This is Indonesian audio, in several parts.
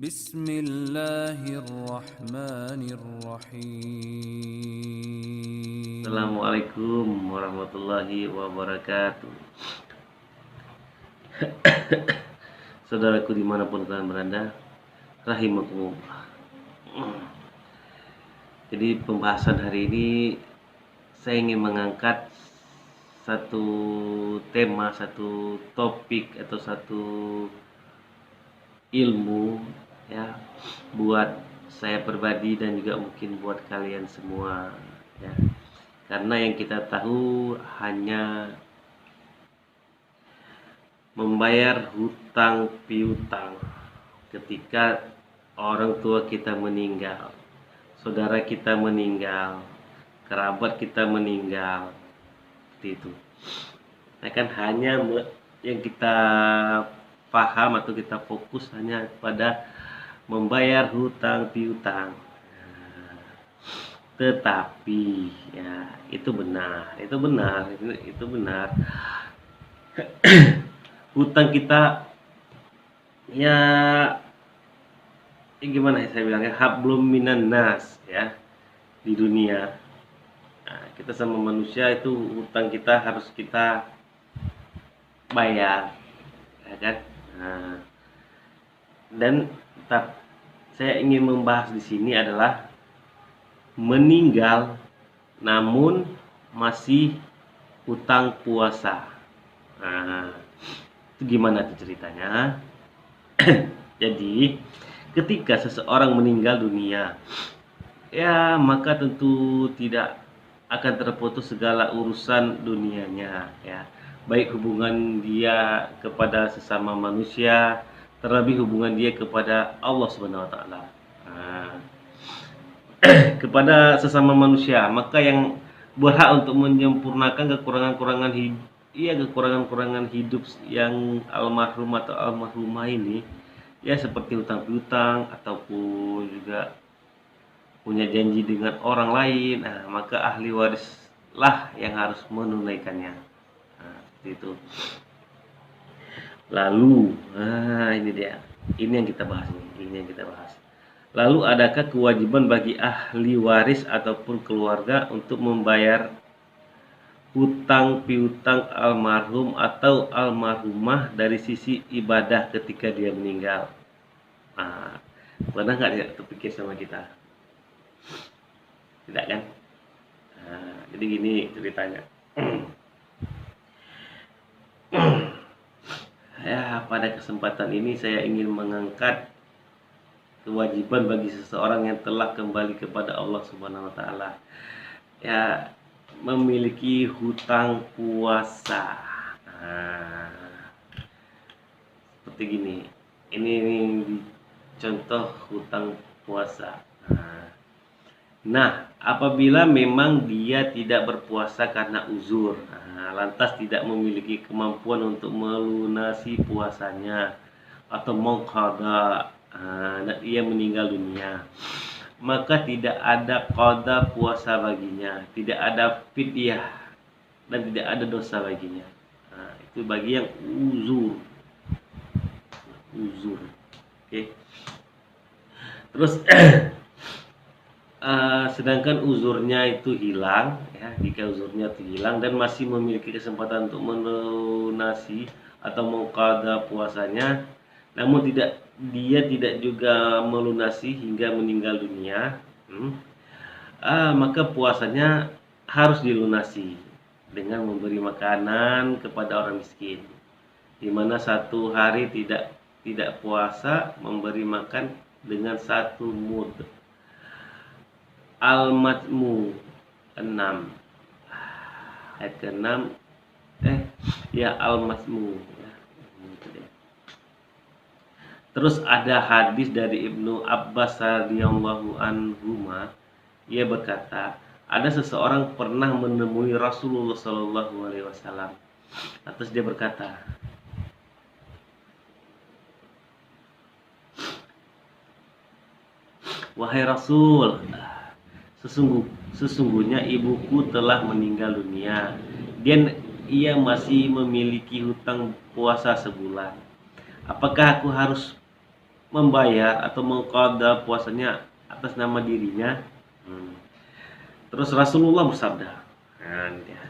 Bismillahirrahmanirrahim. Assalamualaikum warahmatullahi wabarakatuh. Saudaraku dimanapun kalian berada, rahimakumullah. Jadi pembahasan hari ini saya ingin mengangkat satu tema, satu topik atau satu ilmu ya, buat saya pribadi dan juga mungkin buat kalian semua ya. Karena yang kita tahu hanya membayar hutang piutang ketika orang tua kita meninggal, saudara kita meninggal, kerabat kita meninggal, seperti itu. Nah kan hanya yang kita paham atau kita fokus hanya pada membayar hutang piutang. Tetapi ya itu benar, itu benar. Hutang kita ya, gimana ya saya bilangnya, hablum minan nas ya di dunia. Nah, kita sama manusia itu hutang kita harus kita bayar, ya kan? Nah, dan tetap saya ingin membahas di sini adalah meninggal namun masih hutang puasa. Nah, itu gimana tuh ceritanya? Jadi, ketika seseorang meninggal dunia, ya maka tentu tidak akan terputus segala urusan dunianya ya. Baik hubungan dia kepada sesama manusia, terlebih hubungan dia kepada Allah Subhanahu wa taala. Nah, kepada sesama manusia, maka yang berhak untuk menyempurnakan kekurangan-kekurangan hidup yang almarhum atau almarhumah ini ya, seperti hutang piutang ataupun juga punya janji dengan orang lain. Nah, maka ahli warislah yang harus menunaikannya. Nah, seperti itu. Lalu, ini dia. Ini yang kita bahas. Lalu adakah kewajiban bagi ahli waris ataupun keluarga untuk membayar hutang piutang almarhum atau almarhumah dari sisi ibadah ketika dia meninggal? Nah, pernah nggak dia terpikir sama kita? Tidak kan? Nah, jadi gini ceritanya. Ya, pada kesempatan ini saya ingin mengangkat kewajiban bagi seseorang yang telah kembali kepada Allah Subhanahu wa taala. Ya, memiliki hutang puasa. Nah, seperti gini. Ini contoh hutang puasa. Nah, apabila memang dia tidak berpuasa karena uzur, lantas tidak memiliki kemampuan untuk melunasi puasanya atau mengqadha, dan ia meninggal dunia, maka tidak ada qada puasa baginya, tidak ada fidyah, dan tidak ada dosa baginya. Nah, itu bagi yang uzur. Oke. Terus sedangkan uzurnya itu hilang ya, jika uzurnya itu hilang dan masih memiliki kesempatan untuk melunasi atau mengqadha puasanya, namun dia tidak juga melunasi hingga meninggal dunia, maka puasanya harus dilunasi dengan memberi makanan kepada orang miskin, di mana satu hari tidak puasa memberi makan dengan satu mud. Al-Majmu 6 ayat ke-6 Al-Majmu ya. Terus ada hadis dari Ibnu Abbas radhiyallahu anhuma, ia berkata, ada seseorang pernah menemui Rasulullah sallallahu alaihi wasallam. Terus dia berkata, wahai Rasul, sesungguhnya ibuku telah meninggal dunia dan ia masih memiliki hutang puasa sebulan. Apakah aku harus membayar atau mengqadha puasanya atas nama dirinya. Hmm. Terus Rasulullah bersabda, nah, ya,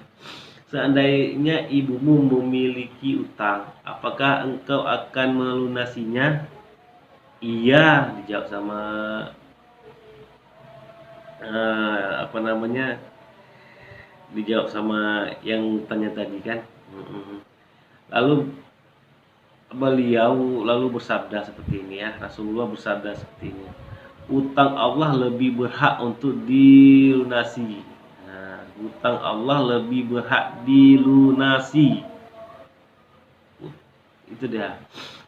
seandainya ibumu memiliki utang, apakah engkau akan melunasinya? Iya, dijawab sama apa namanya? Dijawab sama yang tanya tadi kan. Lalu beliau bersabda seperti ini ya, Rasulullah bersabda seperti ini. Utang Allah lebih berhak untuk dilunasi. Nah, utang Allah lebih berhak dilunasi. Itu dia.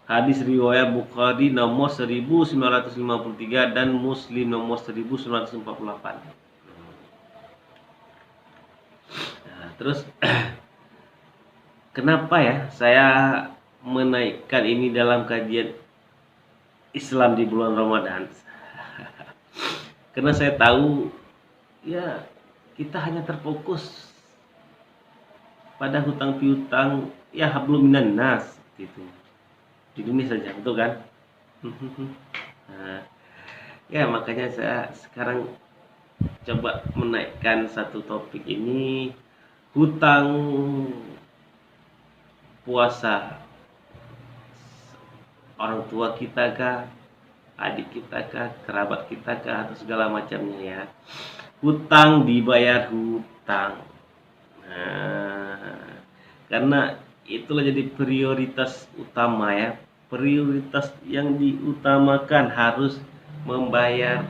Hadis riwayat Bukhari nomor 1953 dan Muslim nomor 1948. Nah, terus kenapa ya saya menaikkan ini dalam kajian Islam di bulan Ramadan? Karena saya tahu ya kita hanya terfokus pada hutang piutang ya hablum minan nas gitu. Di dunia saja, betul kan? Nah, ya makanya saya sekarang coba menaikkan satu topik ini, hutang puasa orang tua kita kah, adik kita kah, kerabat kita kah, atau segala macamnya ya. Hutang dibayar hutang. Nah, karena itulah jadi prioritas utama ya. Prioritas yang diutamakan harus membayar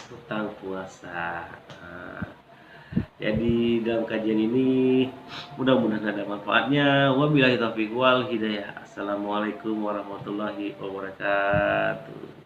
hutang puasa. Nah, jadi dalam kajian ini mudah-mudahan ada manfaatnya. Wabillahi taufiq wal hidayah. Assalamualaikum warahmatullahi wabarakatuh.